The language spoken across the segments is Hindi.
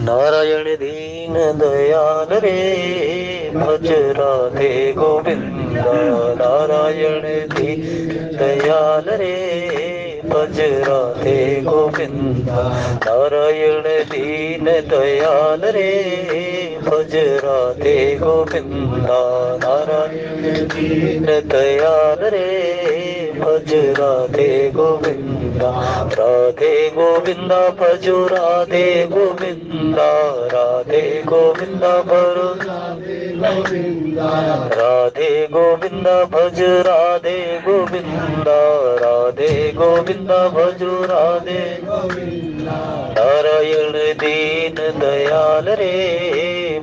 नारायण दीन दयाल रे, भज राधे गोविंदा। नारायण दीन दयाल रे, भज राधे गोविंदा। नारायण दीन दयाल रे, भज राधे गोविंदा। नारायण दीन दयाल रे, भज राधे गोविंदा। राधे गोविंदा भजो राधे गोविंदा। राधे गोविंदा भरो राधे गोविंदा भज राधे गोविंदा। राधे गोविंदा भजो राधे गोविंदा। नारायण दीन दयाल रे,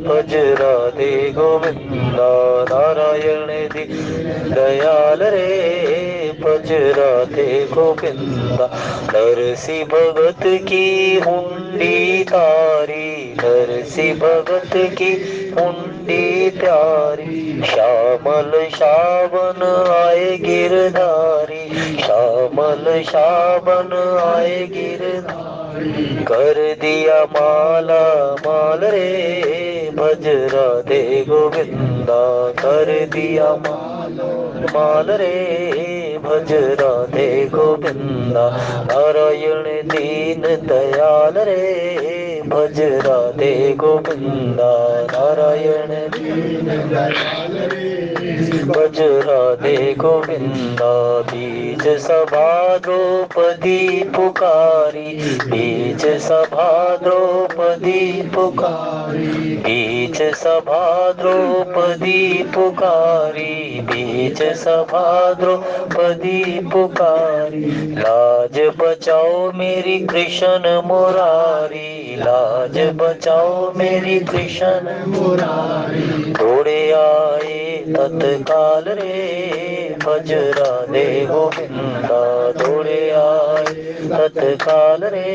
भज राधे गोविंदा। नारायण दीन दयाल रे, भज राधे गोविंदा। नरसी भगत की हुंडी तारी, नरसी भगत की हुंडी प्यारी। श्यामल श्रावण आए गिरधारी, श्यामल श्रावण आए गिरधारी। कर दिया माला माल रे, भज राधे गोविंदा। कर दिया माल रे, भज राधे गोविंदा। नारायण दीन दयाल रे, भज राधे गोविंदा। नारायण दीन दयाल रे, भज राधे गोविंदा। बीज सभा द्रौपदी पुकारी, बीज सभा द्रौपदी पुकारी। बीज सभा द्रौपदी पुकारी, बीज सभा द्रौपदी पुकारी। लाज बचाओ मेरी कृष्ण मुरारी, लाज बचाओ मेरी कृष्ण मुरारी। दौड़े आए तत्काल रे, भज राधे गोविंदा। दौड़े आए तत्काल रे,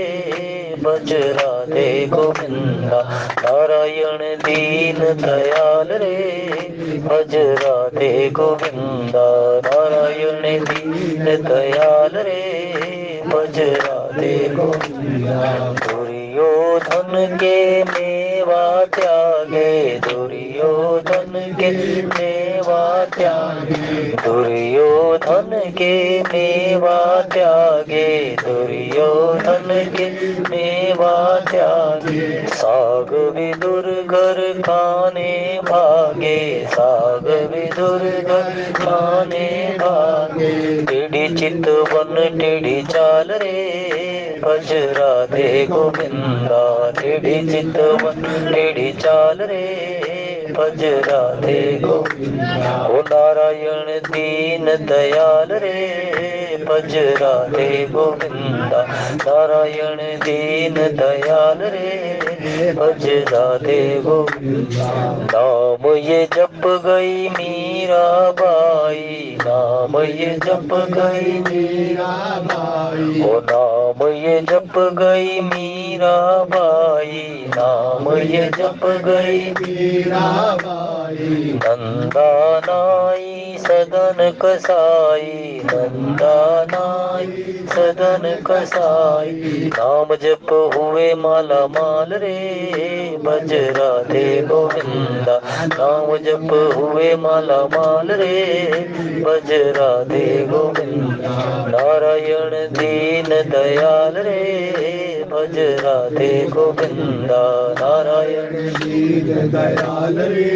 भज राधे गोविंदा। नारायण दीन दयाल रे, भज राधे गोविंदा। नारायण दीन दयाल रे, भज राधे गोविंदा। दुर्योधन के मेवा त्यागे, दुर्योधन के मेवा त्यागे। दुर्योधन के मेवा त्यागे, दुर्योधन के मेवा त्यागे। साग विदुर घर खाने भागे, साग विदुर घर खाने भागे। टेढ़ी चितवन टेढ़ी चाल रे, भज राधे गोविंदा। टेढ़ी चितवन टेढ़ी चाल रे, भज राधे गोविंदा। ओ नारायण दीन दयाल रे, भज राधे गोविंदा। नारायण दीन दयाल रे, भज राधे गोविंदा। नाम ये जप गई मीरा बाई, नाम ये जप गई मीरा बाई। ओ नाम ये जप गई मीरा बाई, नाम ये जप गई मीरा बाई। नंदा नाई सदन कसाई, नंदा नाई सदन कसाई। नाम जप हुए माला माल रे, भज राधे गोविंदा। नाम जप हुए माला माल रे, भज राधे गोविंदा। नारायण दीन दयाल रे, भज राधे गोविंदा। नारायण दीन दयाल रे,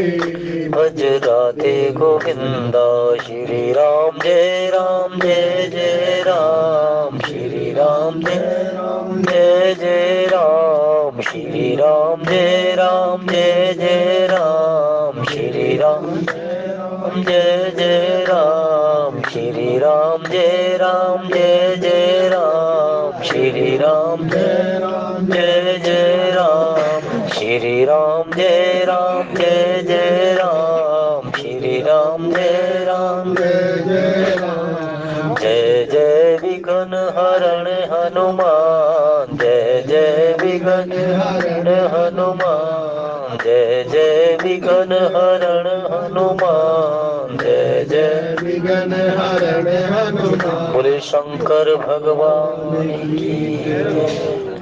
भज राधे गोविंदा। श्री राम जय राम जय जय राम, श्री राम जय राम जय जय राम। श्री राम जय राम जय जय राम, श्री राम जय राम जय जय राम। श्री राम जय राम जय जय राम, श्री राम जय राम जय जय राम। श्री राम जय राम जय जय राम, श्री राम जय राम जय जय राम। जय जय विघ्न हरण हनुमान, जय जय विघ्न हरण हनुमान। जय जय विघ्न हरण हनुमान, जय जय विघ्न हरण हनुमान। बोले शंकर भगवान की जय।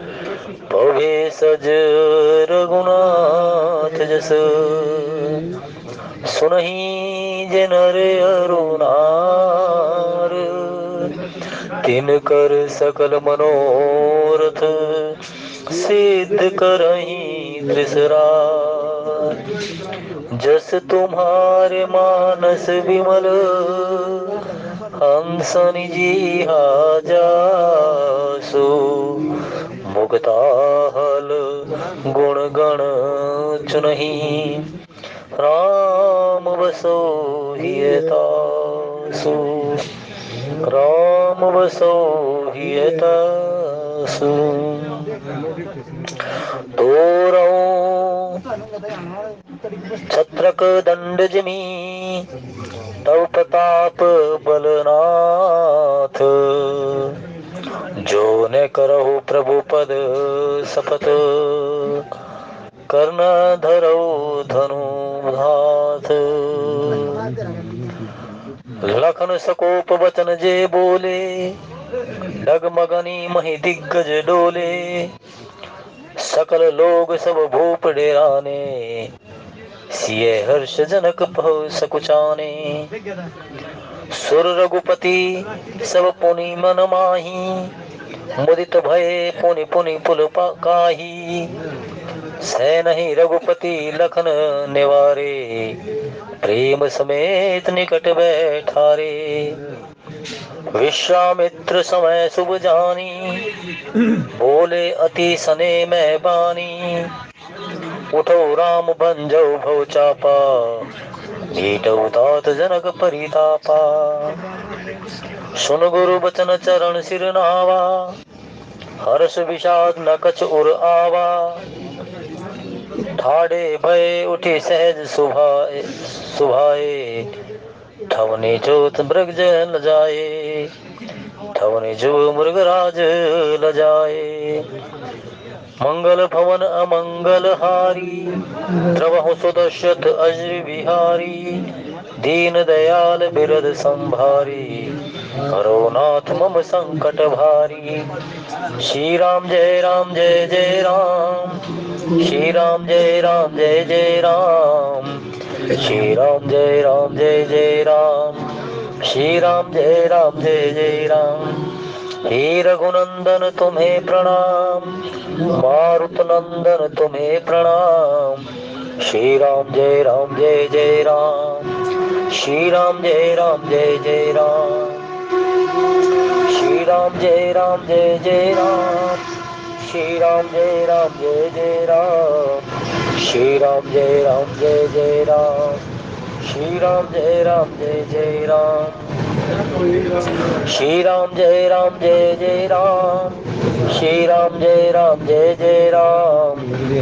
भवे भेषज रघुनाथ जस, सुनहि जे नर अरु नार, तिनकर सकल मनोरथ सिद्ध करहि त्रिसरार। जस तुम्हारे मानस विमल, हंस निजीहा जासु, मुक्ताहल गुण गण चुनहि, राम बसो हिय तासु, राम बसो हिय तासु। तोरऊ छत्रक दंड जिमि, तव प्रताप बलनाथ, जो ने करहु प्रभु पद सपथ, कर्ण धरऊ धनु धाथ। लखन सकोप वचन जे बोले, डगमगनी महि दिग्गज डोले, सकल लोग सब भूप डेराने, सिय हर्ष जनक भव सकुचाने। सुर रघुपति सब पुनि मन माही, मुदित भये पुनि पुनि पुल काही। सैनहि रघुपति लखन निवारे, प्रेम समेत निकट बैठारे। विश्वामित्र समय शुभ जानी, बोले अति सने मैं बानी। उठो राम भंजौ भव चापा, मीटौ तात जनक परितापा। सुन गुरु बचन चरण सिर नावा, हर्ष विषाद न कछ उर आवा। ठाड़े भय उठे सहज सुभाए, ठवने जोत मृग जन जाए, ठवने जो मृगराज लजाए। मंगल भवन अमंगल हारी, द्रवहु सुदशरथ अजर बिहारी। दीन दयाल बिरद संभारी, करो नाथ मम संकट भारी। श्री राम जय जय राम, श्री राम जय जय राम। श्री राम जय जय राम, श्री राम जय जय राम। हे रघुनंदन तुम्हें प्रणाम, मारुत नंदन तुम्हें प्रणाम। श्री राम जय जय राम, श्री राम जय जय राम। श्री राम जय जय राम, श्री राम जय जय राम। श्री राम जय जय राम, श्री राम जय जय राम। श्री राम जय जय राम, श्री राम जय जय राम।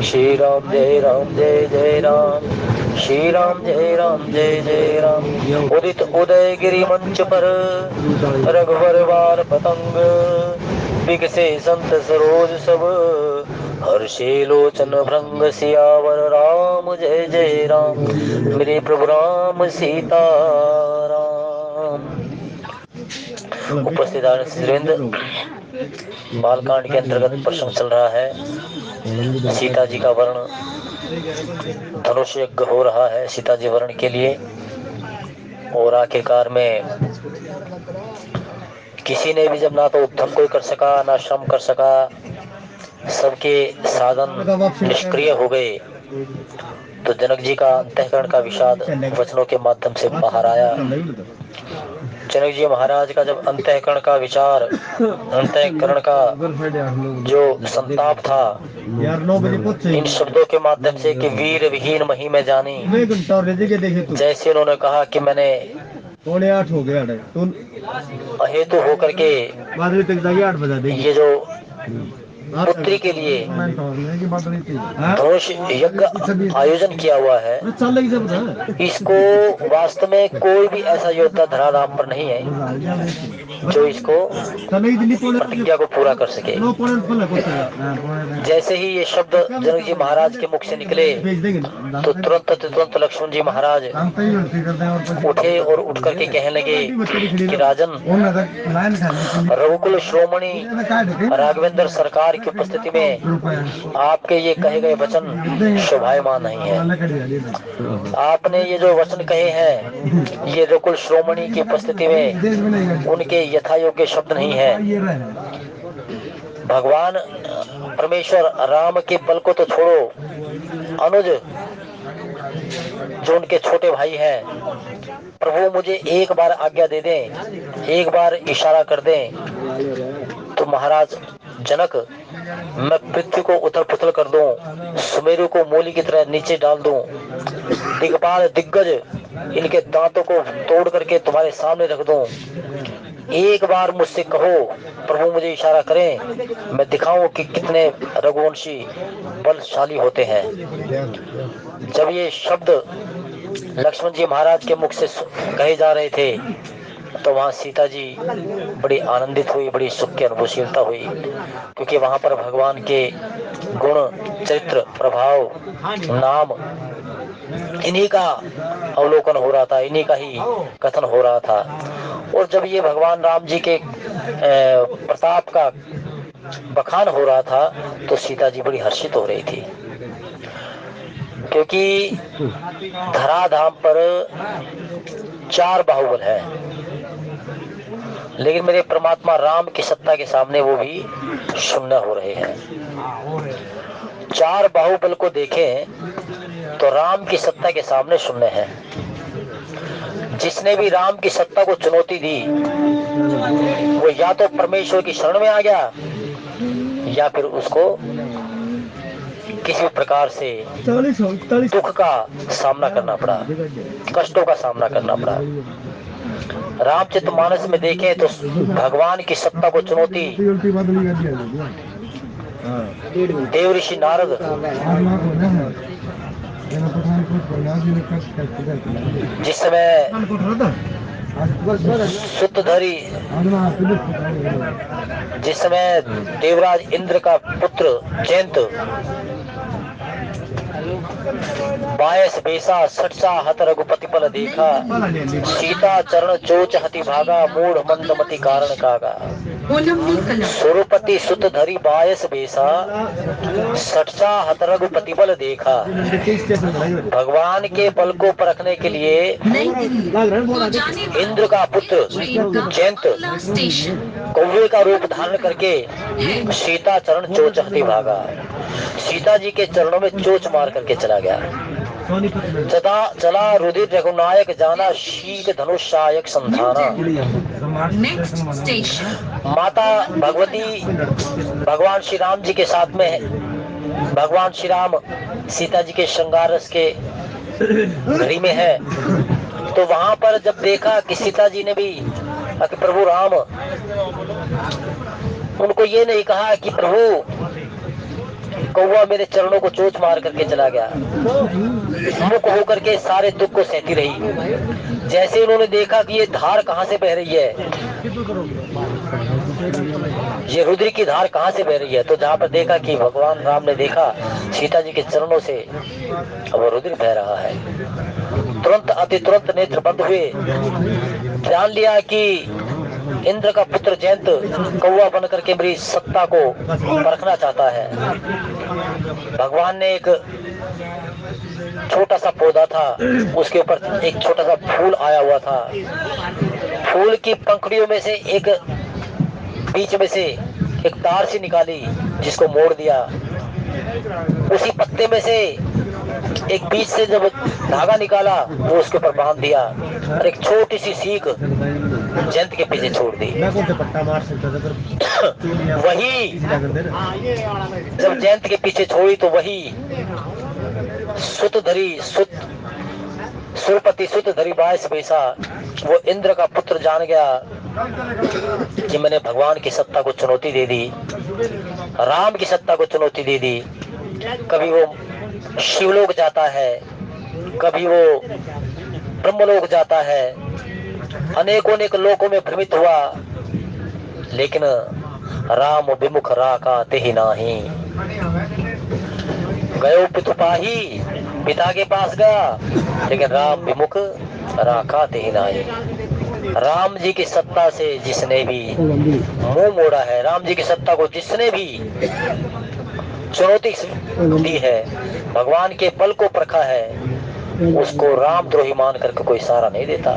श्री राम जय जय राम, श्री राम जय जय राम। उदित उदय गिरि मंच पर, रघुवर बार पतंग। बिकसे संत सरोज सब, हर्षे लोचन भृंग सियावर। राम जय जय राम, मेरे प्रभु राम सीता राम। उपस्थित सुरेंद्र, बालकांड के अंतर्गत प्रश्न चल रहा है। सीता जी का वर्ण, धनुष यज्ञ हो रहा है सीता जी वर्ण के लिए। और आखिरकार में किसी ने भी जब ना तो उद्यम कोई कर सका, ना श्रम कर सका, सबके साधन निष्क्रिय हो गए, तो जनक जी का अंतःकरण का विषाद वचनों के माध्यम से बाहर आया। जनक जी महाराज का जब अंतःकरण का विचार, अंतःकरण का जो संताप था, इन शब्दों के माध्यम से कि वीर विहीन मही में जानी। जैसे उन्होंने कहा कि मैंने 8 हो गया अहेतु होकर के ये जो पुत्री के लिए धनुष यज्ञ आयोजन किया हुआ है, इसको वास्तव में कोई भी ऐसा योद्धा धराधाम पर नहीं है जो इसको प्रतिज्ञा को पूरा कर सके। जैसे ही ये शब्द जनक जी महाराज के मुख से निकले तो तुरंत लक्ष्मण जी महाराज उठे और उठ करके कहने लगे कि राजन, रघुकुल श्रोमणी राघवेंद्र सरकार की उपस्थिति में आपके ये कहे गए वचन शोभायमान नहीं है। आपने ये जो वचन कहे हैं ये रघुकुल श्रोमणी की उपस्थिति में उनके यथा योग्य शब्द नहीं है। भगवान परमेश्वर राम के बल को तो छोड़ो, अनुज जो उनके छोटे भाई हैं, प्रभु मुझे एक बार आज्ञा दे दें, एक बार इशारा कर दें तो महाराज जनक मैं पृथ्वी को उथल पुथल कर दूं, सुमेरु को मूली की तरह नीचे डाल दूं, दिग्पाल दिग्गज इनके दांतों को तोड़ करके तुम्हारे सामने रख दूं। एक बार मुझसे कहो, प्रभु मुझे इशारा करें, मैं दिखाऊं कि कितने रघुवंशी बलशाली होते हैं। जब ये शब्द लक्ष्मण जी महाराज के मुख से कहे जा रहे थे तो वहां सीता जी बड़ी आनंदित हुई, बड़ी सुख की अनुभूतिशीलता हुई, क्योंकि वहां पर भगवान के गुण, चरित्र, प्रभाव, नाम इन्हीं का अवलोकन हो रहा था, इन्हीं का ही कथन हो रहा था। और जब ये भगवान राम जी के प्रताप का बखान हो रहा था तो सीता जी बड़ी हर्षित हो रही थी, क्योंकि धराधाम पर 4 बाहुबल है, लेकिन मेरे परमात्मा राम की सत्ता के सामने वो भी शून्य हो रहे हैं। 4 बाहुबल को देखें तो राम की सत्ता के सामने शून्य है। जिसने भी राम की सत्ता को चुनौती दी वो या तो परमेश्वर की शरण में आ गया या फिर उसको किसी प्रकार से दुख का सामना करना पड़ा, कष्टों का सामना करना पड़ा। रामचरितमानस में देखें तो भगवान की सत्ता को चुनौती देव ऋषि नारद जिस समय सुतधरी, जिस समय देवराज इंद्र का पुत्र जयंत 22 बेसा 60 हत रघुपति पल देखा, सीता चरण चोच हति भागा, मूढ़ मंदमति कारण कागा। सुरपति सुत धरी 22 बेसा 60 हत रघुपति बल देखा। भगवान के बल को परखने के लिए इंद्र का पुत्र जयंत कौवे का रूप धारण करके सीता चरण चोच हति भागा, सीता जी के चरणों में चोच मार करके चला गया। चला रुधिर रघुनायक जाना, शीघ धनुष सहायक संधाना। माता भगवती भगवान श्री राम जी के साथ में, भगवान श्री राम सीता जी के श्रृंगार रस के घड़ी में है, तो वहां पर जब देखा कि सीता जी ने भी कि प्रभु राम, उनको ये नहीं कहा कि प्रभु कौवा मेरे चरणों को चोच मार करके चला गया, मुख होकर के सारे दुख को सहती रही। जैसे उन्होंने देखा कि ये धार कहां से बह रही है, ये रुद्र की धार कहां से बह रही है, तो जहां पर देखा कि भगवान राम ने देखा सीता जी के चरणों से वो रुद्र बह रहा है, तुरंत अति तुरंत नेत्र बंद हुए। जान लिया कि इंद्र का पुत्र जयंत कौवा बनकर के मेरी सत्ता को परखना चाहता है। भगवान ने एक छोटा सा पौधा था, उसके ऊपर एक छोटा सा फूल आया हुआ था, फूल की पंखुड़ियों में से एक बीच में से एक तार सी निकाली जिसको मोड़ दिया, उसी पत्ते में से एक बीच से जब धागा निकाला वो उसके ऊपर बांध दिया और एक छोटी सी सीख जयंत के पीछे छोड़ दी। वही जब जयंत के पीछे छोड़ी तो वही सुरपति सुतधरी 22 बेसा वो इंद्र का पुत्र जान गया कि मैंने भगवान की सत्ता को चुनौती दे दी, राम की सत्ता को चुनौती दे दी। कभी वो शिवलोक जाता है, कभी वो ब्रह्मलोक जाता है, अनेकों लोकों में भ्रमित हुआ, लेकिन राम विमुख राका तेहि नाही। गयो पितुपाही, पिता के पास गया, लेकिन राम विमुख राखा तेहि नाही। राम जी की सत्ता से जिसने भी मुंह मोड़ा है, राम जी की सत्ता को जिसने भी चुनौती दी है, भगवान के बल को परखा है, उसको रामद्रोही मान करके कोई सहारा नहीं देता।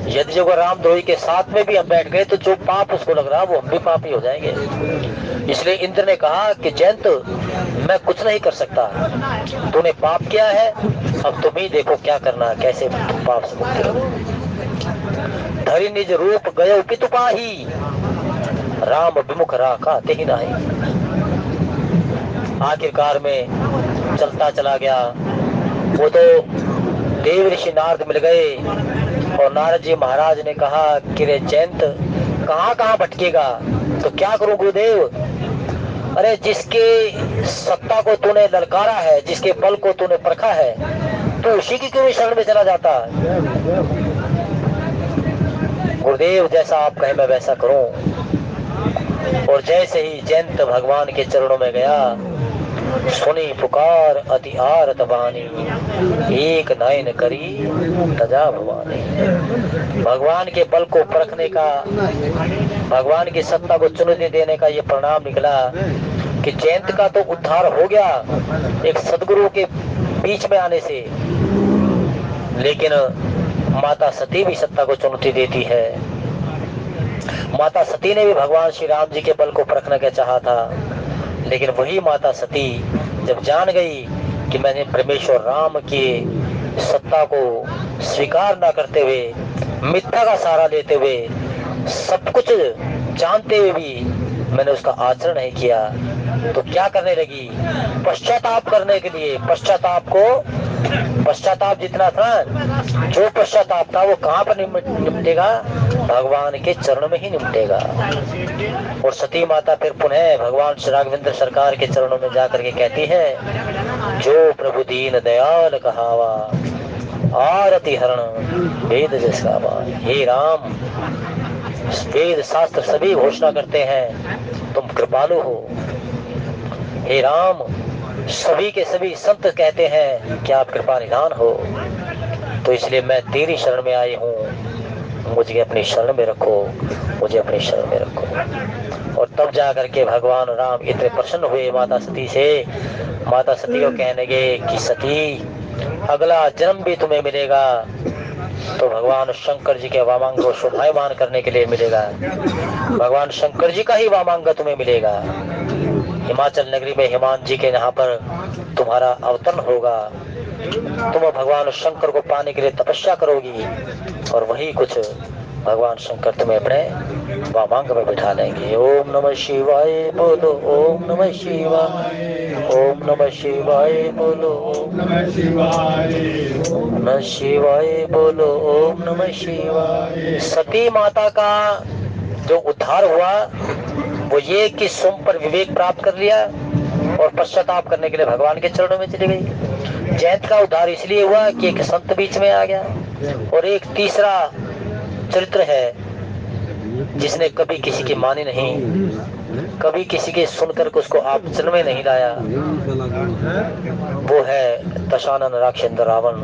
यदि जो रामद्रोही के साथ में भी हम बैठ गए तो जो पाप उसको लग रहा वो हम भी पापी हो जाएंगे। इसलिए इंद्र ने कहा कि जयंत, मैं कुछ नहीं कर सकता, तूने पाप किया है, अब तुम ही देखो क्या करना है, कैसे तुम पाप से मुक्ति हो। धरि निज रूप गयो पितुपाही, राम विमुख राखा तेहि नाही। आखिरकार में चलता चला गया। वो तो देव ऋषि नारद मिल गए और नारद जी महाराज ने कहा कि रे जयंत, कहाँ कहाँ भटकेगा, तो क्या करूं गुरुदेव? अरे जिसके सत्ता को तूने ललकारा है, जिसके बल को तूने परखा है, तो उसी की क्यों शरण में चला जाता? गुरुदेव जैसा आप कहे मैं वैसा करूं। और जैसे ही जयंत भगवान के चरणों में गया, सुनी पुकार अति आरत बानी, एक नयन करी तजा भवानी। भगवान के बल को परखने का, भगवान की सत्ता को चुनौती देने का ये परिणाम निकला कि जयंत का तो उद्धार हो गया एक सदगुरु के बीच में आने से, लेकिन माता सती भी सत्ता को चुनौती देती है। माता सती ने भी भगवान श्री राम जी के बल को परखना का चाहा था, लेकिन वही माता सती जब जान गई कि मैंने परमेश्वर राम की सत्ता को स्वीकार ना करते हुए, मिथ्या का सहारा लेते हुए, सब कुछ जानते हुए भी मैंने उसका आचरण नहीं किया, तो क्या करने लगी? पश्चाताप करने के लिए। पश्चाताप जितना था, जो पश्चाताप था वो कहाँ पर निपटेगा? भगवान के चरण में ही निपटेगा। और सती माता फिर पुनः भगवान श्री राघवेंद्र सरकार के चरणों में जाकर के कहती है, जो प्रभु दीन दयाल कहावा, आरती हरण वेद जस गावा। हे राम, वेद शास्त्र सभी घोषणा करते हैं तुम कृपालु हो। हे राम, सभी के सभी संत कहते हैं कि आप कृपा निधान हो। तो इसलिए मैं तेरी शरण में आई हूँ, मुझे अपनी शरण में रखो, मुझे अपनी शरण में रखो। और तब जा करके भगवान राम इतने प्रसन्न हुए माता सती से। माता सती को कहने लगे कि सती, अगला जन्म भी तुम्हें मिलेगा तो भगवान शंकर जी के वामांग को शोभायमान करने के लिए मिलेगा। भगवान शंकर जी का ही वामांग तुम्हें मिलेगा। हिमाचल नगरी में हिमान जी के यहाँ पर तुम्हारा अवतरण होगा। तुम भगवान शंकर को पाने के लिए तपस्या करोगी और वही कुछ भगवान शंकर तुम्हें अपने वामांग में बिठा लेंगे। ओम नमः शिवाय बोलो, ओम नमः शिवाय, ओम नमः शिवाय बोलो, ओम नमः शिवाय, ओम नमः शिवाय बोलो, ओम नमः शिवाय। सती माता का जो उद्धार हुआ वो ये कि सोम पर विवेक प्राप्त कर लिया और पश्चाताप करने के लिए भगवान के चरणों में चली गई। जयंत का उद्धार इसलिए हुआ कि एक संत बीच में आ गया। और एक तीसरा चरित्र है जिसने कभी किसी की मानी नहीं, कभी किसी के सुनकर के उसको आचरण में नहीं लाया, वो है दशानन राक्षस रावण।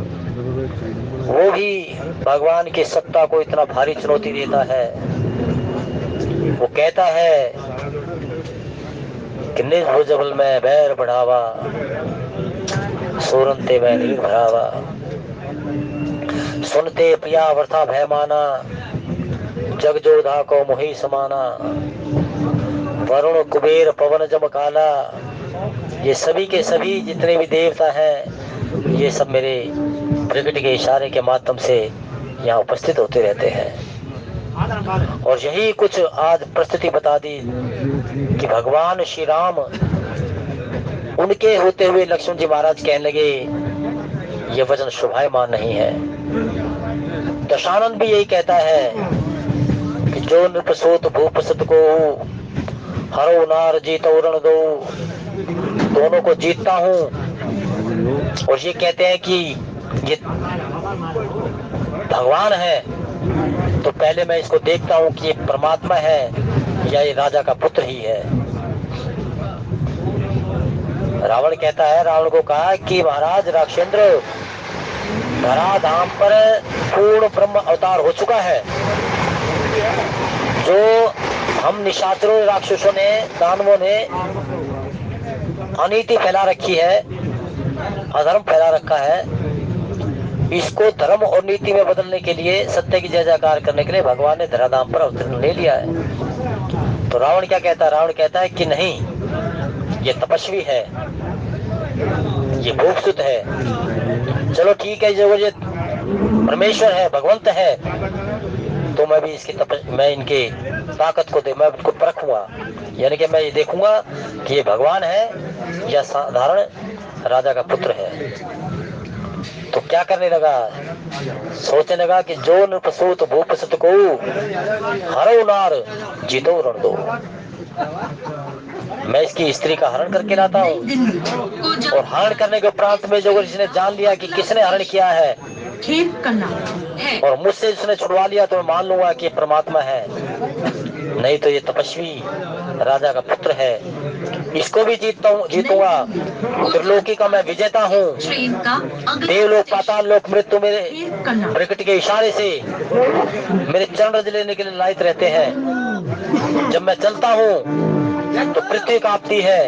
वो भी भगवान की सत्ता को इतना भारी चुनौती देता है। वो कहता है कि निज भुजबल में बैर बढ़ावा, सोरंते में नीर भरावा। सुनते प्रिया वर्था भय माना, जग जोधा को मोहि समाना। वरुण कुबेर पवन जम काला, ये सभी के सभी जितने भी देवता हैं, ये सब मेरे प्रकृति के इशारे के माध्यम से यहाँ उपस्थित होते रहते हैं। और यही कुछ आज परिस्थिति बता दी कि भगवान श्री राम उनके होते हुए लक्ष्मण जी महाराज कहने लगे ये वचन शोभायमान नहीं है। दशानन भी यही कहता है कि जो नृपसोत भूपसत को हरो नार जीतो रण दो, दोनों को जीतता हूँ। और ये कहते हैं कि ये भगवान है तो पहले मैं इसको देखता हूँ कि ये परमात्मा है, या ये राजा का पुत्र ही है। रावण कहता है, रावण को कहा कि महाराज राक्षेंद्र, धराधाम पर पूर्ण ब्रह्म अवतार हो चुका है। जो हम निशाचरों, राक्षसों ने, दानवों ने अनीति फैला रखी है, अधर्म फैला रखा है, इसको धर्म और नीति में बदलने के लिए, सत्य की जय जयकार करने के लिए भगवान ने धराधाम पर अवतरण ले लिया है। तो रावण क्या कहता है? रावण कहता है कि नहीं, ये तपस्वी है, ये भूपसुत है। चलो ठीक है, जो ये परमेश्वर है, भगवंत है, तो मैं भी इसकी मैं इनके ताकत को मैं उनको परखूंगा, यानी कि मैं ये देखूंगा कि ये भगवान है या साधारण राजा का पुत्र है। तो क्या करने लगा? सोचने लगा कि जो नृपसूत भूपसुत को हरो नार जीतो रण दो। मैं इसकी स्त्री का हरण करके लाता हूँ, और हरण करने के उपरांत में जो इसने जान लिया कि किसने हरण किया है और मुझसे इसने छुड़वा लिया, तो मैं मान लूंगा कि परमात्मा है, नहीं तो ये तपस्वी राजा का पुत्र है। इसको भी जीतूंगा। त्रिलोकी का मैं विजेता हूँ। देवलोक, पाताल लोक, मृत्यु मेरे प्रकृति के इशारे से मेरे चरण रज लेने के लिए लायक रहते हैं। जब मैं चलता हूँ तो पृथ्वी कांपती है।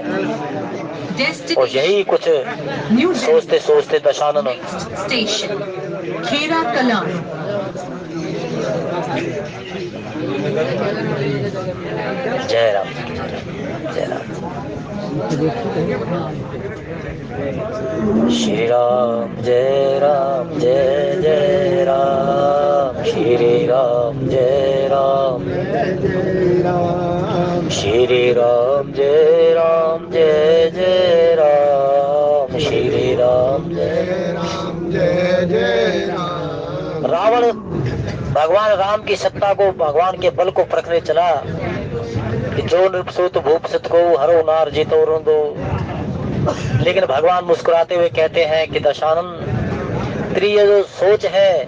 और यही कुछ सोचते सोचते दशानन खेरा कला जय राम, जय राम, श्री राम जय राम, जय जय राम, श्री राम जय राम, श्री राम जय राम, जय जय राम, श्री राम जय राम, जय जय राम। रावण भगवान राम की सत्ता को, भगवान के बल को परखने चला कि जो नृपसूत भूपसुत को हरो नार जीतो रण दो। लेकिन भगवान मुस्कुराते हुए कहते हैं कि दशानन, तेरी ये जो सोच है,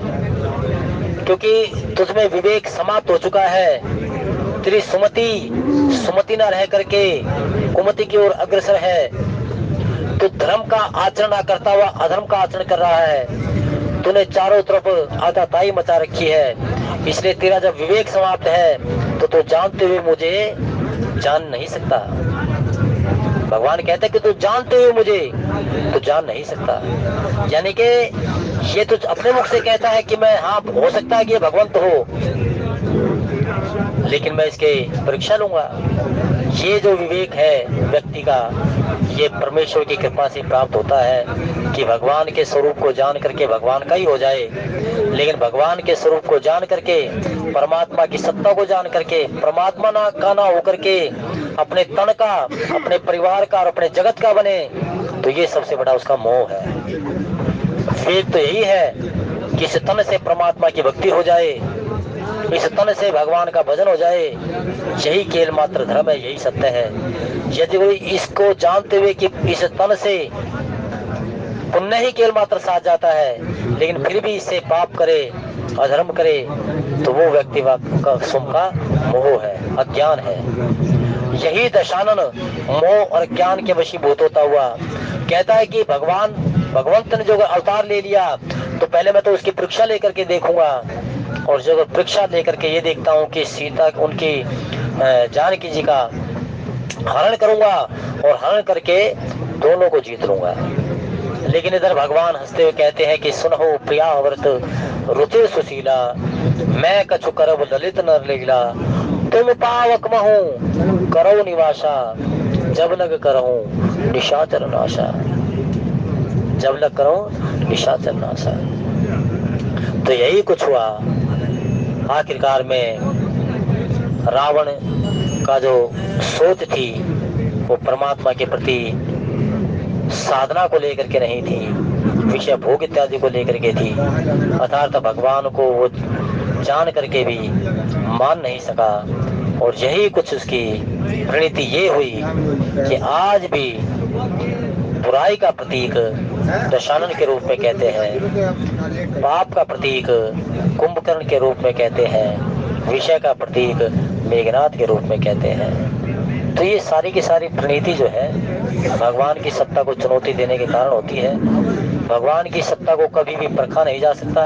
क्योंकि तुझमें विवेक समाप्त हो चुका है, तेरी सुमति न रह करके कुमति की ओर अग्रसर है, तो धर्म का आचरण न करता हुआ अधर्म का आचरण कर रहा है। तूने चारों तरफ आताताई मचा रखी है, इसलिए तेरा जब विवेक समाप्त है तो तू जानते हुए मुझे जान नहीं सकता। भगवान कहते हैं कि तू जानते हुए मुझे तू जान नहीं सकता। यानी कि ये तो अपने मुख से कहता है कि मैं, हाँ हो सकता है कि ये भगवंत हो, लेकिन मैं इसके परीक्षा लूंगा। ये जो विवेक है व्यक्ति का, ये परमेश्वर की कृपा से प्राप्त होता है कि भगवान के स्वरूप को जान करके भगवान का ही हो जाए। लेकिन भगवान के स्वरूप को जान करके, परमात्मा की सत्ता को जान करके, परमात्मा ना होकर के अपने तन का, अपने परिवार का और अपने जगत का बने, तो ये सबसे बड़ा उसका मोह है। वेद तो यही है कि इस तन से परमात्मा की भक्ति हो जाए, इस तन से भगवान का भजन हो जाए, यही केवल मात्र धर्म है, यही सत्य है। यदि कोई इसको जानते हुए कि इस तन से पुण्य ही केवल मात्र साथ जाता है, लेकिन फिर भी इससे पाप करे, अधर्म करे, तो वो व्यक्ति का सुम का मोह है, अज्ञान है। यही दशानन मोह और ज्ञान के वशीभूत होता हुआ कहता है कि भगवंत ने जो अवतार ले लिया, तो पहले मैं तो उसकी परीक्षा लेकर के देखूंगा, और जो परीक्षा लेकर के ये देखता हूँ कि सीता, उनकी जानकी जी का हरण करूंगा, और हरण करके दोनों को जीत लूंगा। लेकिन इधर भगवान हंसते हुए कहते हैं कि सुनहो प्रिया व्रत रुचिर सुशीला, मैं कछु करब ललित नर लीला, तुम पावक महू करो निवासा, जब लग करहूं निशाचर नाशा, जब लग करो निशाचर नाशा। तो यही कुछ हुआ। आखिरकार में रावण का जो सोच थी वो परमात्मा के प्रति साधना को लेकर के नहीं थी, विषय भोग इत्यादि को लेकर के थी। अर्थात भगवान को वो जान करके भी मान नहीं सका। और यही कुछ उसकी परिणति ये हुई कि आज भी बुराई का प्रतीक दशानन के रूप में कहते हैं, पाप का प्रतीक कुंभकर्ण के रूप में कहते हैं, विषय का प्रतीक मेघनाद के रूप में कहते हैं। तो ये सारी की सारी प्रणीति जो है भगवान की सत्ता को चुनौती देने के कारण होती है। भगवान की सत्ता को कभी भी परखा नहीं जा सकता,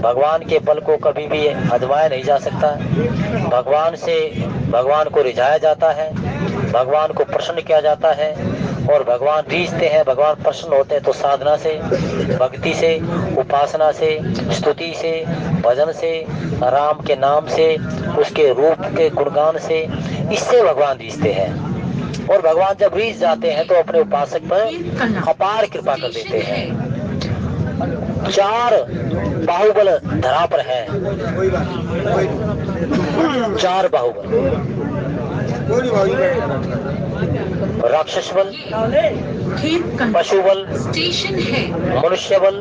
भगवान के बल को कभी भी आजमाया नहीं जा सकता। भगवान से भगवान को रिझाया जाता है, भगवान को प्रसन्न किया जाता है, और भगवान रीझते हैं, भगवान प्रसन्न होते हैं तो साधना से, भक्ति से, उपासना से, स्तुति से, भजन से, राम के नाम से, उसके रूप के गुणगान से, इससे भगवान रीझते हैं। और भगवान जब रीझ जाते हैं तो अपने उपासक पर अपार कृपा कर देते हैं। 4 बाहुबल धरा पर है, 4 बाहुबल, राक्षस बल, पशु बल, मनुष्य बल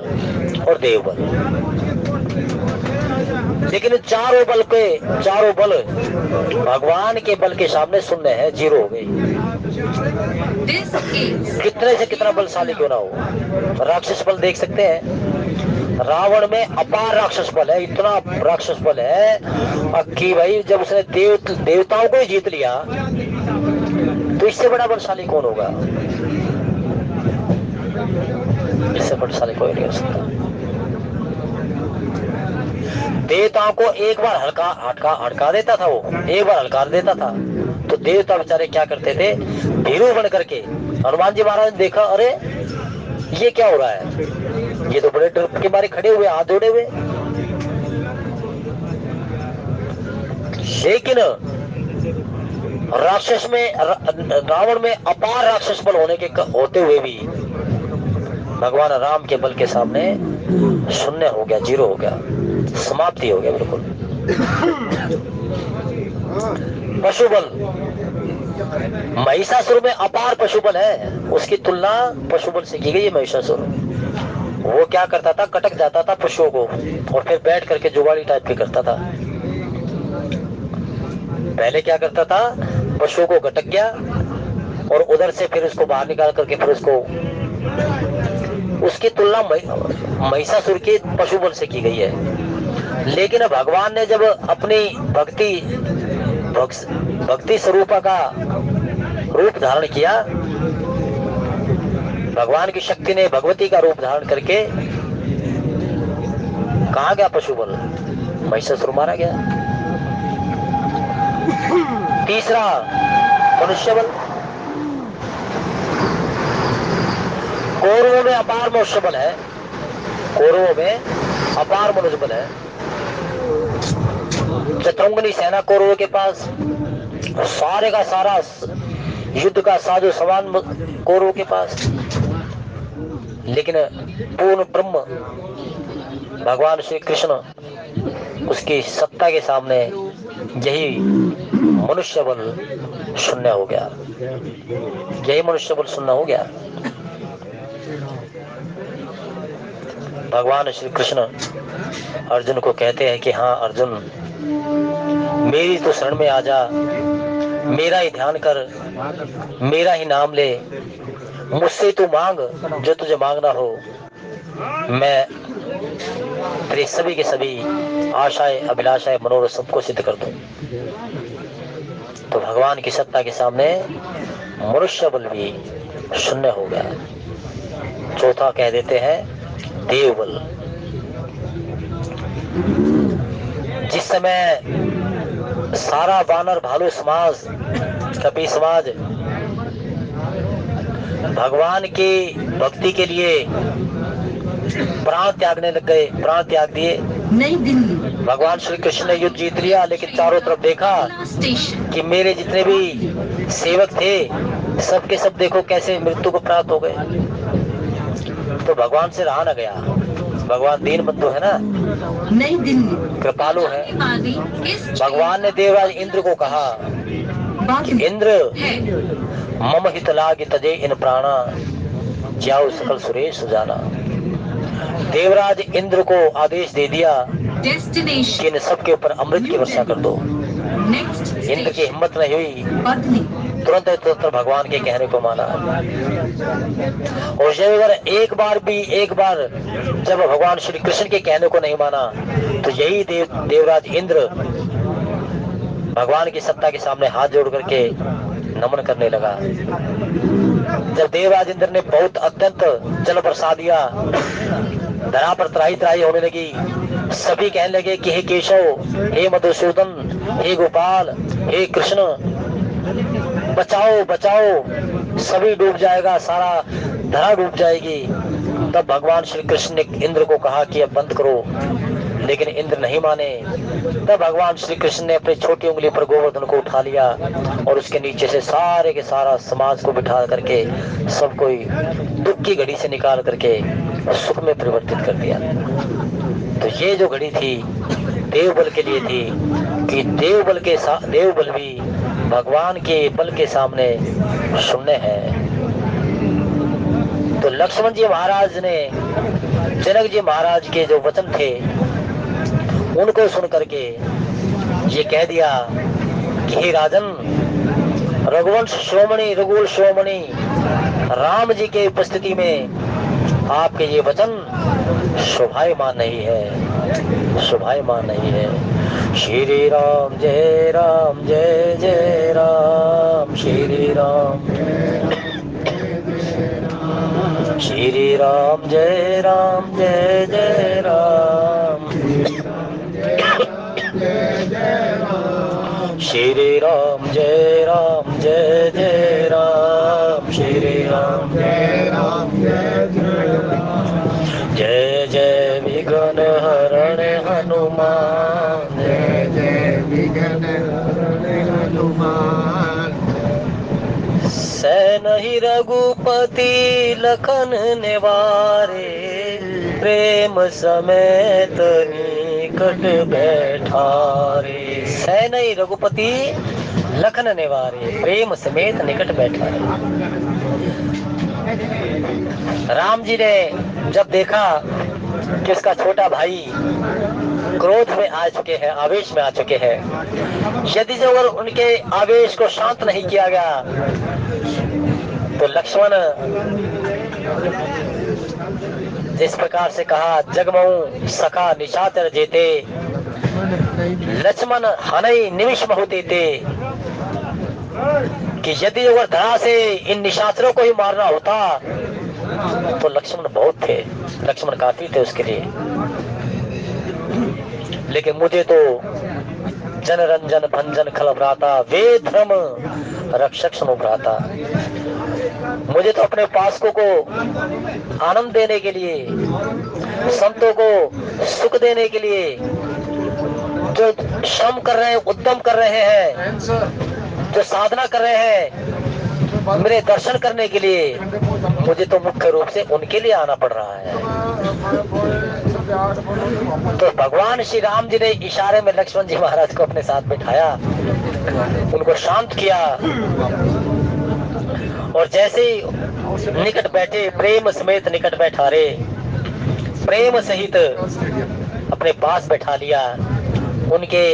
और देव बल। लेकिन चारों बल भगवान के बल के सामने शून्य है, 0 हो गई। कितने से कितना बलशाली क्यों ना हो। राक्षस बल देख सकते हैं, रावण में अपार राक्षस बल है, इतना राक्षस बल है कि भाई जब उसने देवताओं को ही जीत लिया तो इससे बड़ा बलशाली कौन होगा। इससे बलशाली कोई नहीं हो सकता। देवताओं को एक बार हड़का देता था, वो एक बार हड़का देता था तो देवता बेचारे क्या करते थे, भीरू बन करके। हनुमान जी महाराज ने देखा, अरे ये क्या हो रहा है, ये तो बड़े डर के मारे खड़े हुए, हाथ जोड़े हुए। लेकिन राक्षस में, रावण में अपार राक्षस बल होते हुए भी भगवान राम के बल के सामने शून्य हो गया, 0 हो गया, समाप्ति हो गया बिल्कुल। पशु बल, महिषासुर में अपार पशु बल है, उसकी तुलना पशु बल से की गई है। महिषासुर वो क्या करता था, कटक जाता था पशुओं को और फिर बैठ करके जुगाड़ी टाइप के करता था। पहले क्या करता था, पशुओं को गटक गया और उधर से फिर उसको बाहर निकाल करके फिर उसकी तुलना महिषासुर के पशु बल से की गई है। लेकिन भगवान ने जब अपनी भक्ति स्वरूपा का रूप धारण किया, भगवान की शक्ति ने भगवती का रूप धारण करके कहाँ गया पशु बल, महिषासुर मारा गया। तीसरा मनुष्य बल, कौरवों में अपार मनुष्य बल है, कौरवों में अपार मनुष्य बल है। चतुरंगनी सेना कौरवों के पास, सारे का सारा युद्ध का साजो सामान कौरवों के पास। लेकिन पूर्ण ब्रह्म भगवान श्री कृष्ण, उसकी सत्ता के सामने यही मनुष्य बल शून्य हो गया, यही मनुष्य बल शून्य हो गया। भगवान श्री कृष्ण अर्जुन को कहते हैं कि हाँ अर्जुन, मेरी तो शरण में आ जा, मेरा ही ध्यान कर, मेरा ही नाम ले, मुझसे तू मांग जो तुझे मांगना हो, मैं तेरे सभी के सभी आशाएं, अभिलाषाएं, मनोरथ सबको सिद्ध कर दूं। तो भगवान की सत्ता के सामने मनुष्य बल भी शून्य हो गया। चौथा कह देते हैं देव बल। जिस समय सारा वानर भालू समाज, कपि समाज भगवान की भक्ति के लिए प्राण त्यागने लग गए, प्राण त्याग दिए। नई दिल्ली, भगवान श्री कृष्ण ने युद्ध जीत लिया, लेकिन चारों तरफ देखा कि मेरे जितने भी सेवक थे सबके सब देखो कैसे मृत्यु को प्राप्त हो गए। तो भगवान से रहा न गया। भगवान दीन बंधु है ना, नई दिल्ली, कृपालु है। भगवान ने देवराज इंद्र को कहा कि इंद्र, मम हित लाग तजे इन प्राणा, जाओ सकल सुरेश सुजाना। देवराज इंद्र को आदेश दे दिया कि इन सबके ऊपर अमृत की वर्षा कर दो। इंद्र की हिम्मत नहीं हुई, तुरंत भगवान के कहने को माना। और जब एक बार जब भगवान श्री कृष्ण के कहने को नहीं माना, तो यही देवराज इंद्र भगवान की सत्ता के सामने हाथ जोड़ करके नमन करने लगा। जब देवराज इंद्र ने बहुत अत्यंत जल बरसा दिया, धरा पर त्राही त्राही होने लगी। सभी कहने लगे कि हे केशव, हे मधुसूदन, हे गोपाल, हे कृष्ण, बचाओ बचाओ, सभी डूब जाएगा, सारा धरा डूब जाएगी। तब भगवान श्री कृष्ण ने इंद्र को कहा कि अब बंद करो, लेकिन इंद्र नहीं माने। तब भगवान श्री कृष्ण ने अपनी छोटी उंगली पर गोवर्धन को उठा लिया और उसके नीचे से सारे के सारा समाज को बिठा करके सब कोई दुख की घड़ी से निकाल करके सुख में परिवर्तित कर दिया। तो ये जो घड़ी थी देवबल के लिए थी कि देवबल भी भगवान के बल के सामने शून्य है। तो लक्ष्मण जी महाराज ने जनक जी महाराज के जो वचन थे उनको सुन करके ये कह दिया कि हे राजन, रघुवंश श्रोमणी, रघुकुल श्रोमणी राम जी के उपस्थिति में आपके ये वचन शोभायमान नहीं है, शोभायमान नहीं है। श्री राम जय राम, जय जय राम, श्री राम श्री राम जय राम, जय जय राम, श्री राम जय राम, जय जय राम, श्री राम जय राम, जय जय राम। जय जय विघ्न हरण हनुमान, जय जय विघ्न हरण हनुमान। सैन्हि रघुपति लखन निवारे, प्रेम समेत निकट बैठारे। सैन्हि रघुपति लखन निवारे, प्रेम समेत निकट बैठारे। राम जी ने जब देखा कि उसका छोटा भाई क्रोध में आ चुके हैं, आवेश में आ चुके हैं, यदि जो अगर उनके आवेश को शांत नहीं किया गया तो लक्ष्मण जिस प्रकार से कहा, जगमऊ सखा निशाचर जेते, लक्ष्मण हनई निमिष होते थे, कि यदि अगर धरा से इन निशाचरों को ही मारना होता तो लक्ष्मण बहुत थे, लक्ष्मण काफी थे उसके लिए। लेकिन मुझे तो जनरंजन भंजन खल भ्राता, वे धर्म रक्षक सुनो भ्राता। मुझे तो अपने उपासकों को आनंद देने के लिए, संतों को सुख देने के लिए, जो श्रम कर रहे हैं, उद्यम कर रहे हैं, जो साधना कर रहे हैं मेरे दर्शन करने के लिए, मुझे तो मुख्य रूप से उनके लिए आना पड़ रहा है। तो भगवान श्री राम जी ने इशारे में लक्ष्मण जी महाराज को अपने साथ बिठाया, उनको शांत किया और जैसे ही निकट बैठे, प्रेम समेत निकट बैठारे, प्रेम सहित अपने पास बैठा लिया, उनके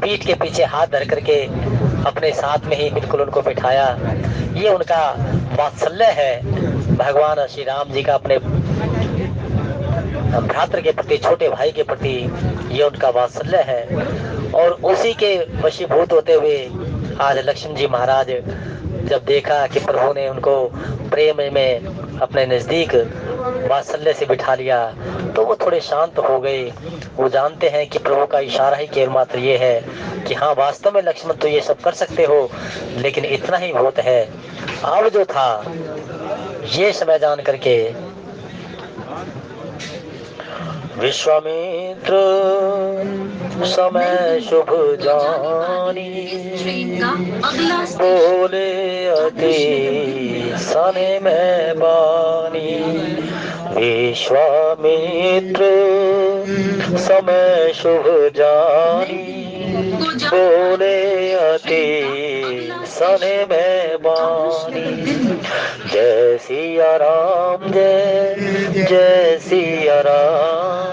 पीठ के पीछे हाथ धर करके अपने साथ में ही बिल्कुल उनको बिठाया। ये उनका वात्सल्य है भगवान श्री राम जी का अपने भ्रातृ के प्रति, छोटे भाई के प्रति, ये उनका वात्सल्य है। और उसी के वशीभूत होते हुए आज लक्ष्मण जी महाराज जब देखा कि प्रभु ने उनको प्रेम में अपने नजदीक वात्सल्य से बिठा लिया तो वो थोड़े शांत हो गए। वो जानते हैं कि प्रभु का इशारा ही केवल मात्र ये है कि हाँ, वास्तव में लक्ष्मण तो ये सब कर सकते हो, लेकिन इतना ही बहुत है। अब जो था ये समय जान करके विश्वामित्र समय शुभ जानी, बोले अति सने में बानी। विश्वामित्र समय शुभ जानी, बोले अति सने में बानी। जय सिया राम, जय जय सिया राम,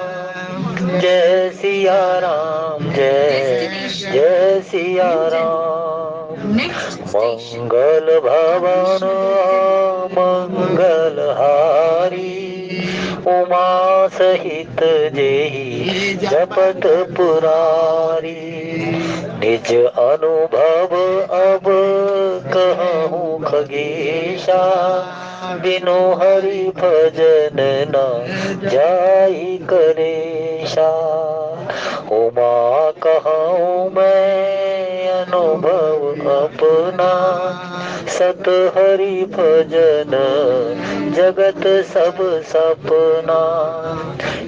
जय सिया राम, जय जय सिया राम। मंगल भवन मंगल हारी, उमा सहित जेहि जपत पुरारी। निज अनुभव अब कहूँ खगेशा, बिनु हरि भजन न जाई करेशा। उमा कहूँ मैं अनुभव अपना, सत हरि भजन जगत सब सपना।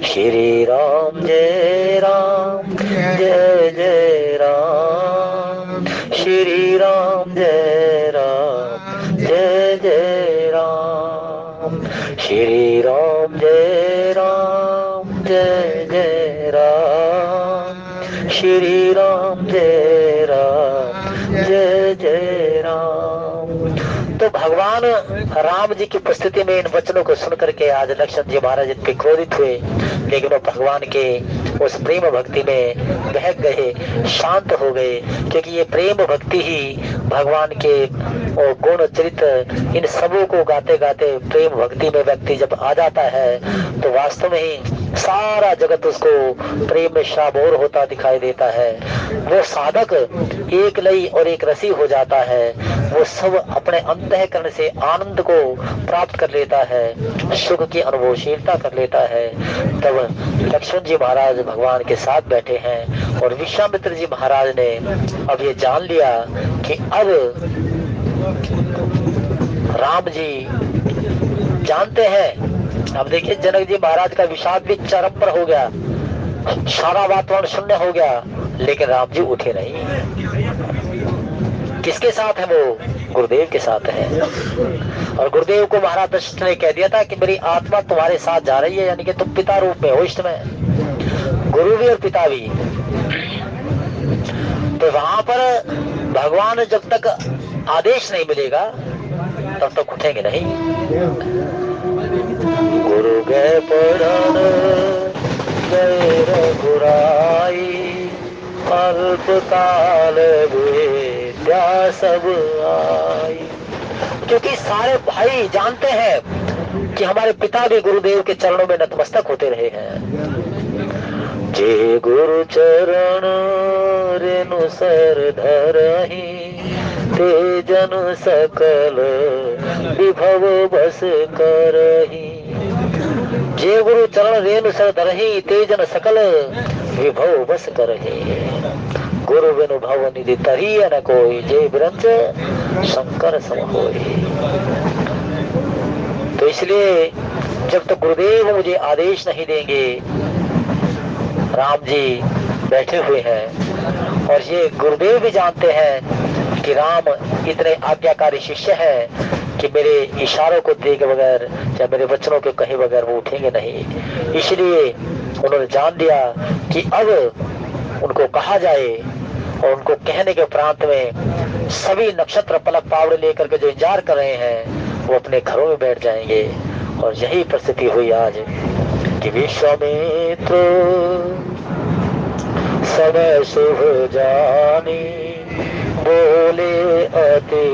श्री राम जय राम जय जय राम, श्री राम जय राम जय जय राम, श्री राम जय राम जय जय राम, श्री राम जय राम जय जय राम। तो भगवान राम जी की उपस्थिति में इन वचनों को सुनकर के आज लक्ष्मण जी महाराज इन पे क्रोधित हुए, लेकिन वो भगवान के उस प्रेम भक्ति में बहक गए, शांत हो गए, क्योंकि ये प्रेम भक्ति ही भगवान के और गुण चरित्र इन सबों को गाते गाते प्रेम भक्ति में व्यक्ति जब आ जाता है तो वास्तव में ही सारा जगत उसको प्रेम में शाबोर होता दिखाई देता है। वो साधक एक लई और एक रसी हो जाता है, वो सब अपने अंतःकरण से आनंद को प्राप्त कर लेता है, सुख की अनुभवशीलता कर लेता है। तब लक्ष्मण जी महाराज भगवान के साथ बैठे हैं और विश्वामित्र जी महाराज ने अब ये जान लिया कि अब राम जी जानते हैं। अब देखिए जनक जी महाराज का विषाद भी चरम पर हो गया, सारा वातावरण शून्य हो गया, लेकिन राम जी उठे नहीं। किसके साथ है वो? गुरुदेव के साथ है। और गुरुदेव को महाराज दशरथ ने कह दिया था कि मेरी आत्मा तुम्हारे साथ जा रही है, यानी कि तुम पिता रूप में हो इष्ट में, गुरु भी और पिता भी। तो वहां पर भगवान जब तक आदेश नहीं मिलेगा तब तक उठेंगे नहीं। गुरु गए पढ़न गए रघुराई, अल्प काल विद्या सब आई। क्योंकि सारे भाई जानते हैं कि हमारे पिता भी गुरुदेव के चरणों में नतमस्तक होते रहे हैं। जे गुरु चरण रेणु सर धरहि, ते जन सकल विभव बस करहि। जे गुरु चरण रेणु सर धरहि, ते जन सकल विभव बस करहि। गुरु बिनु भव निधि तरी न कोई, जे बिरंच शंकर सम होई। तो इसलिए जब तक गुरुदेव मुझे आदेश नहीं देंगे, राम जी बैठे हुए हैं और ये गुरुदेव भी जानते हैं कि राम इतने आज्ञाकारी शिष्य हैं कि मेरे इशारों को देखे बगैर या मेरे वचनों के कहे बगैर वो उठेंगे नहीं। इसलिए उन्होंने जान लिया कि अब उनको कहा जाए, और उनको कहने के उपरांत में सभी नक्षत्र पलक पावड़े लेकर के जो इंतजार कर रहे हैं वो अपने घरों में बैठ जाएंगे। और यही परिस्थिति हुई आज कि विश्वामित्र समय शुभ जानी, बोले अति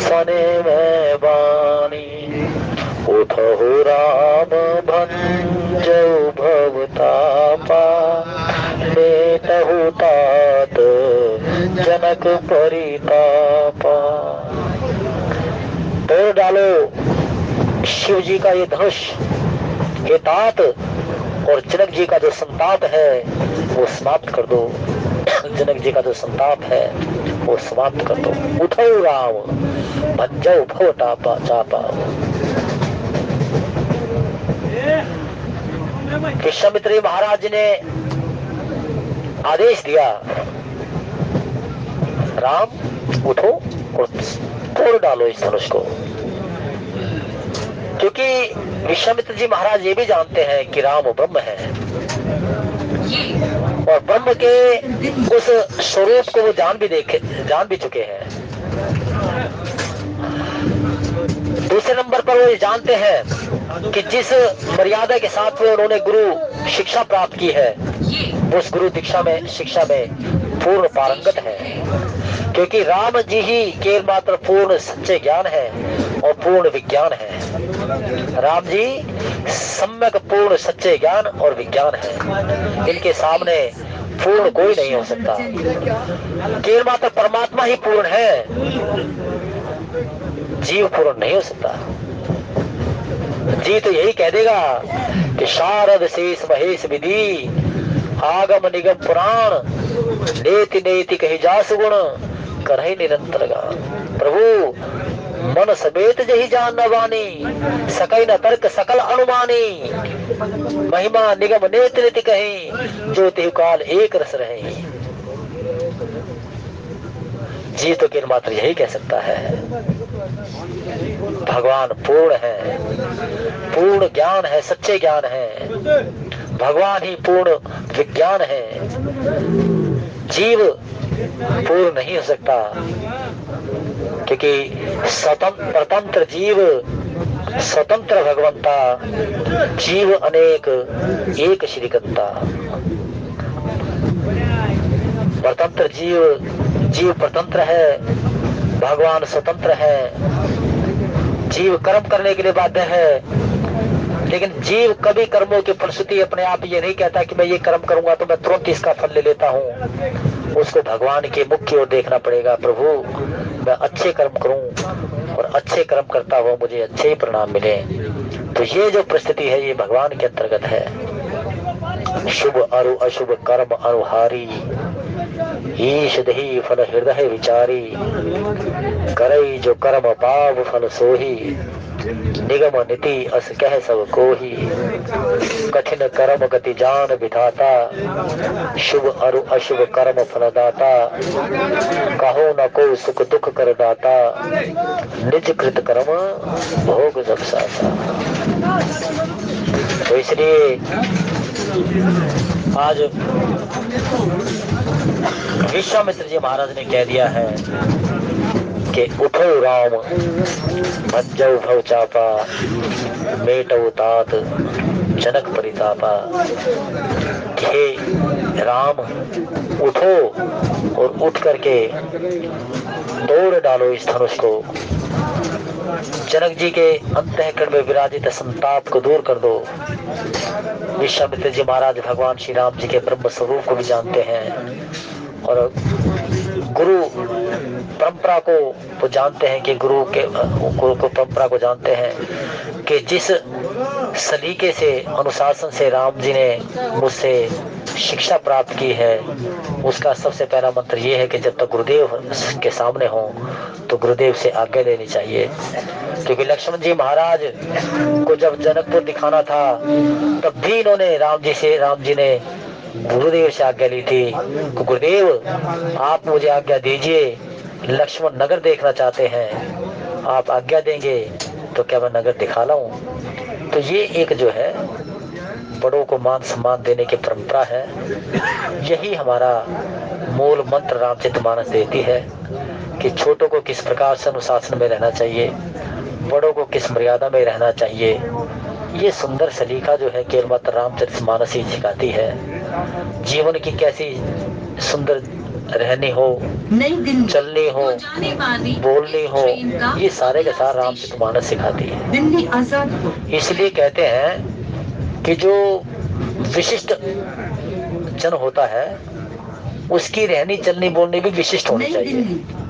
सने में बानी। उठहु राम भंजऊ भवतापा, लेतहु तात जनक परितापा। तोड़ डालो शिव जी का ये धनुष, हे तात, और जनक जी का जो संताप है वो समाप्त कर दो। जनक जी का जो संताप है वो समाप्त कर दो। उठो राम भंजऊ भवतापा चापा। विश्वामित्र महाराज ने आदेश दिया, राम उठो और तोड़ डालो इस धनुष को। क्योंकि विश्वामित्र जी महाराज ये भी जानते हैं कि राम ब्रह्म है और ब्रह्म के उस स्वरूप को वो जान भी चुके हैं। दूसरे नंबर पर वो ये जानते हैं कि जिस मर्यादा के साथ में उन्होंने गुरु शिक्षा प्राप्त की है, उस गुरु शिक्षा में पूर्ण पारंगत है। क्योंकि राम जी ही केवल मात्र पूर्ण सच्चे ज्ञान है और पूर्ण विज्ञान है। राम जी सम्यक पूर्ण सच्चे ज्ञान और विज्ञान है। इनके सामने पूर्ण कोई नहीं हो सकता। केवल मात्र परमात्मा ही पूर्ण है, जीव पूर्ण नहीं हो सकता। जी तो यही कह देगा कि शारद शेष महेश विधि आगम निगम पुराण नेति नेति कही जास गुण करहि निरंतर गान। प्रभु मन समेत जही जान न वानी सकई न तर्क सकल अनुमानी महिमा निगम नेति नेति कही जो तेहु काल एक रस रहे। जी तो केवल मात्र यही कह सकता है। भगवान पूर्ण है, पूर्ण ज्ञान है, सच्चे ज्ञान है। भगवान ही पूर्ण विज्ञान है। जीव पूर्ण नहीं हो सकता, क्योंकि स्वतंत्र परतंत्र जीव स्वतंत्र भगवंता, जीव अनेक एक श्रीकंता। परतंत्र जीव परतंत्र है, भगवान स्वतंत्र है। जीव कर्म करने के लिए बाध्य है, लेकिन जीव कभी कर्मों की फलश्रुति अपने आप ये नहीं कहता कि मैं ये कर्म करूंगा तो मैं तुरंत इसका फल ले लेता हूँ। उसको भगवान के मुख की ओर देखना पड़ेगा। प्रभु मैं अच्छे कर्म करूं और अच्छे कर्म करता हुआ मुझे अच्छे ही परिणाम मिले। तो ये जो परिस्थिति है ये भगवान के अंतर्गत है। शुभ अरु अशुभ कर्म अनुहारी ईश दही फल हृदय विचारी करई जो कर्म पाव फल सोही निगम नीति अस कह सब कोही कठिन कर्म गति जान विधाता शुभ अरु अशुभ कर्म फलदाता कहो न को सुख दुख कर दाता निज कृत कर्म भोग जब साता। तो इसलिए आज विश्वामित्र जी महाराज ने कह दिया है कि उठो राम भज्जौ भव चापा मेटौ तात जनक परितापा। हे राम उठो और उठ करके तोड़ डालो इस धनुष को, जनक जी के अंतःकरण में विराजित संताप को दूर कर दो। विश्वामित्र जी महाराज भगवान श्री राम जी के ब्रह्म स्वरूप को भी जानते हैं और गुरु परंपरा को वो जानते हैं कि गुरु को परंपरा को जानते हैं कि जिस सलीके से अनुशासन से राम जी ने मुझसे शिक्षा प्राप्त की है उसका सबसे पहला मंत्र ये है कि जब तक गुरुदेव के सामने हो तो गुरुदेव से आज्ञा लेनी चाहिए। क्योंकि लक्ष्मण जी महाराज को जब जनकपुर दिखाना था तब भी इन्होंने राम जी ने गुरुदेव से आज्ञा ली थी। गुरुदेव आप मुझे आज्ञा दीजिए, लक्ष्मण नगर देखना चाहते हैं, आप आज्ञा देंगे तो क्या मैं नगर दिखा लाऊं। तो ये एक जो है बड़ों को मान सम्मान देने की परंपरा है। यही हमारा मूल मंत्र रामचरितमानस देती है कि छोटों को किस प्रकार से अनुशासन में रहना चाहिए, बड़ों को किस मर्यादा में रहना चाहिए। ये सुंदर सलीका जो है केवल मात्र रामचरितमानस ही सिखाती है। जीवन की कैसी सुंदर रहनी हो, चलनी हो, बोलनी हो, ये सारे के सारे रामचरितमानस सिखाती है। इसलिए कहते हैं कि जो विशिष्ट जन होता है उसकी रहनी चलनी बोलनी भी विशिष्ट होनी चाहिए।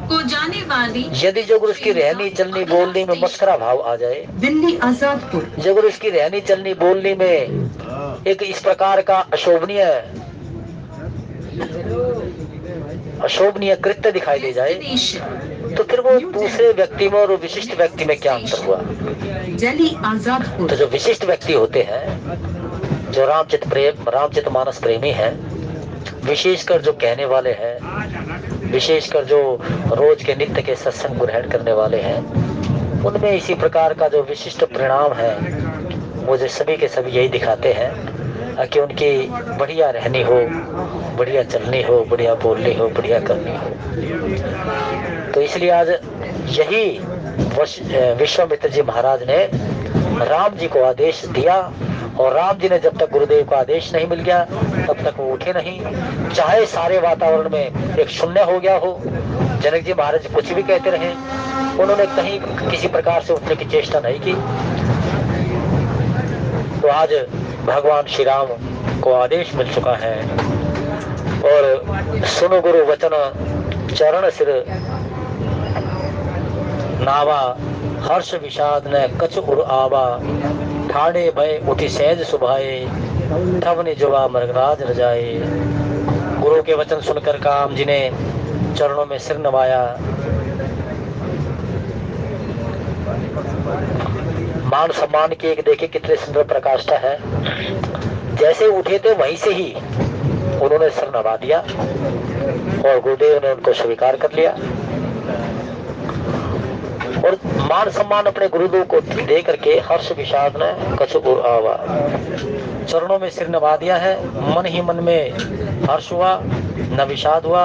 को जाने वाली यदि जो गुरु उसकी रहनी चलनी बोलनी में मस्करा भाव आ जाए, दिल्ली आजादपुर जो गुरु उसकी रहनी चलनी बोलनी में एक इस प्रकार का अशोभनीय कृत्य दिखाई दे जाए तो फिर वो दूसरे व्यक्ति में और विशिष्ट व्यक्ति में क्या अंतर हुआ। दिल्ली आजादपुर तो जो विशिष्ट व्यक्ति होते हैं, जो रामचरितमानस प्रेमी हैं, विशेषकर जो कहने वाले हैं, विशेषकर जो रोज के नित्य के सत्संग को ग्रहण करने वाले हैं, उनमें इसी प्रकार का जो विशिष्ट परिणाम है मुझे सभी के सभी यही दिखाते हैं कि उनकी बढ़िया रहनी हो, बढ़िया चलनी हो, बढ़िया बोलनी हो, बढ़िया करनी हो। तो इसलिए आज यही विश्वामित्र जी महाराज ने राम जी को आदेश दिया और राम जी ने जब तक गुरुदेव का आदेश नहीं मिल गया तब तक वो उठे नहीं, चाहे सारे वातावरण में एक शून्य हो गया हो। जनक जी महाराज कुछ भी कहते रहे, उन्होंने कहीं किसी प्रकार से उठने की चेष्टा नहीं की। तो आज भगवान श्री राम को आदेश मिल चुका है और सुनो गुरु वचन चरण सिर नावा, हर्ष विषाद न कछ उर आवा, ठाणे भय उठी सहज सुभाए, तब ने जुआ मृगराज रजाए। गुरु के वचन सुनकर काम जी ने चरणों में सिर नवाया। मान सम्मान की एक देखे कितने सुंदर प्रकाष्ठा है। जैसे उठे थे वहीं से ही उन्होंने सिर नवा दिया और गुरुदेव ने उनको स्वीकार कर लिया और मान सम्मान अपने गुरुदेव को दे करके हर्ष विषाद ने कछु उर आवा, चरणों में सिर नवा दिया है। मन ही मन में हर्ष हुआ न विषाद हुआ।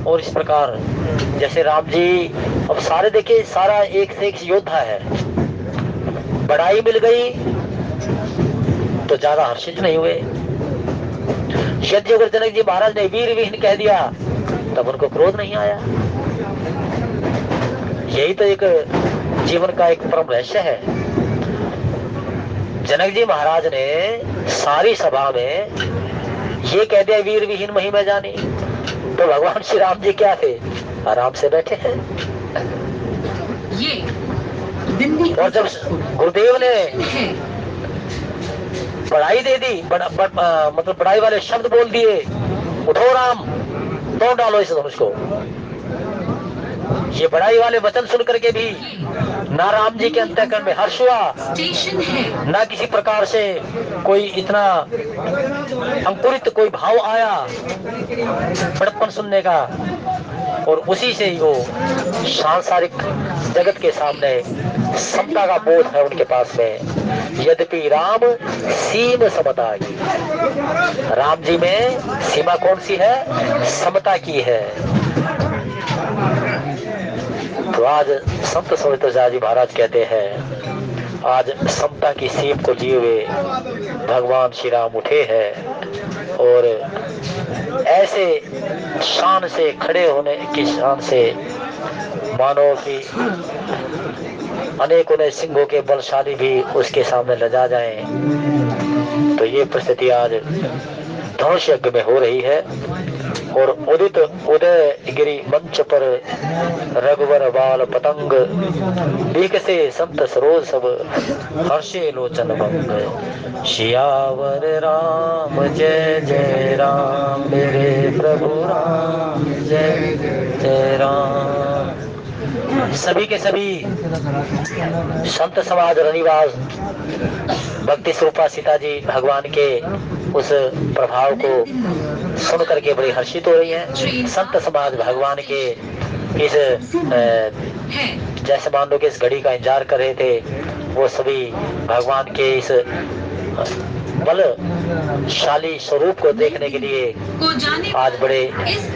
और इस प्रकार जैसे राम जी, अब सारे देखिए सारा एक से एक योद्धा है, बड़ाई मिल गई तो ज्यादा हर्षित नहीं हुए। यदि अगर जनक जी महाराज ने वीर विहीन कह दिया तब उनको क्रोध नहीं आया। यही तो एक जीवन का एक परम रहस्य है। जनक जी महाराज ने सारी सभा में ये कह दिया वीर विहीन महिमा जानी, तो भगवान श्री राम जी क्या थे, आराम से बैठे हैं। ये दिल्ली और जब गुरुदेव ने बड़ाई दे दी, मतलब बड़ाई वाले शब्द बोल दिए, उठो राम, तोड़ डालो इस धनुष को, ये बड़ाई वाले वचन सुन करके भी ना राम जी के अंतःकरण में हर्ष हुआ, ना किसी प्रकार से कोई इतना अंकुरित कोई भाव आया बड़प्पन सुनने का। और उसी से ही वो सांसारिक जगत के सामने समता का बोध है उनके पास में। यद्यपि राम सीम समता की, राम जी में सीमा कौन सी है, समता की है। तो आज संत सविता जी महाराज कहते हैं, आज समता की सीम को जिए हुए भगवान श्री राम उठे हैं और ऐसे शान से खड़े होने की शान से मानो कि अनेकों ने सिंहों के बलशाली भी उसके सामने लजा जाएं। तो ये परिस्थिति आज धनुष यज्ञ में हो रही है। और उदित उदय गिरी मंच पर रघुवर बाल पतंग, देख से संत सरोज सब हर्षे लोचन भंग। सियावर राम जय जय राम, मेरे प्रभु राम जय जय राम। सभी के सभी संत समाज रनिवास भक्ति स्वरूपा सीता जी भगवान के उस प्रभाव को सुन करके बड़ी हर्षित हो रही है। संत समाज भगवान के इस जैसे मान लो कि इस घड़ी का इंतजार कर रहे थे, वो सभी भगवान के इस बलशाली स्वरूप को देखने के लिए आज बड़े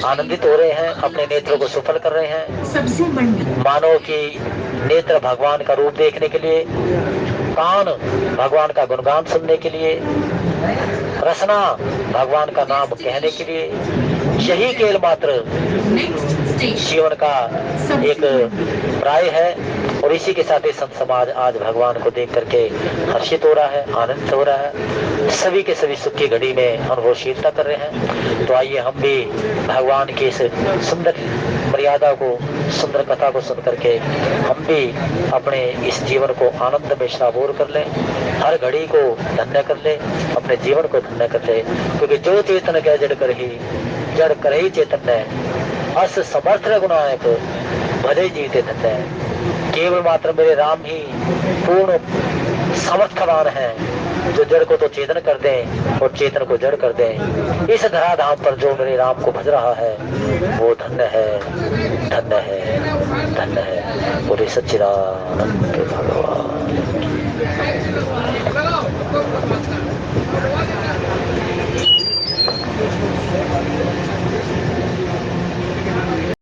आनंदित हो रहे हैं, अपने नेत्रों को सुफल कर रहे हैं। मानो कि नेत्र भगवान का रूप देखने के लिए, कान भगवान का गुणगान सुनने के लिए, रसना भगवान का नाम कहने के लिए, यही केवल मात्र जीवन का एक प्राय है। और इसी के साथ ही संत समाज आज भगवान को देख करके हर्षित हो रहा है, आनंदित हो रहा है, सभी के सभी सुख की घड़ी में अनुभवशीलता कर रहे हैं। तो आइए हम भी भगवान की इस सुंदर मर्यादा को, सुंदर कथा को सुन करके हम भी अपने इस जीवन को आनंद में श्रावोर कर लें, हर घड़ी को धन्य कर ले, अपने जीवन को धन्य कर ले। क्योंकि जो चेतन कह जड़ कर ही चेतन है, अस समर्थ गुणायक भले जीते धन्य। केवल मात्र मेरे राम ही पूर्ण समर्थवान है, जो जड़ को तो चेतन कर दें और चेतन को जड़ कर दें। इस धराधाम पर जो मेरे राम को भज रहा है वो धन्य है, धन्य है, धन्य है। बोले सच्चिदानंद भगवान।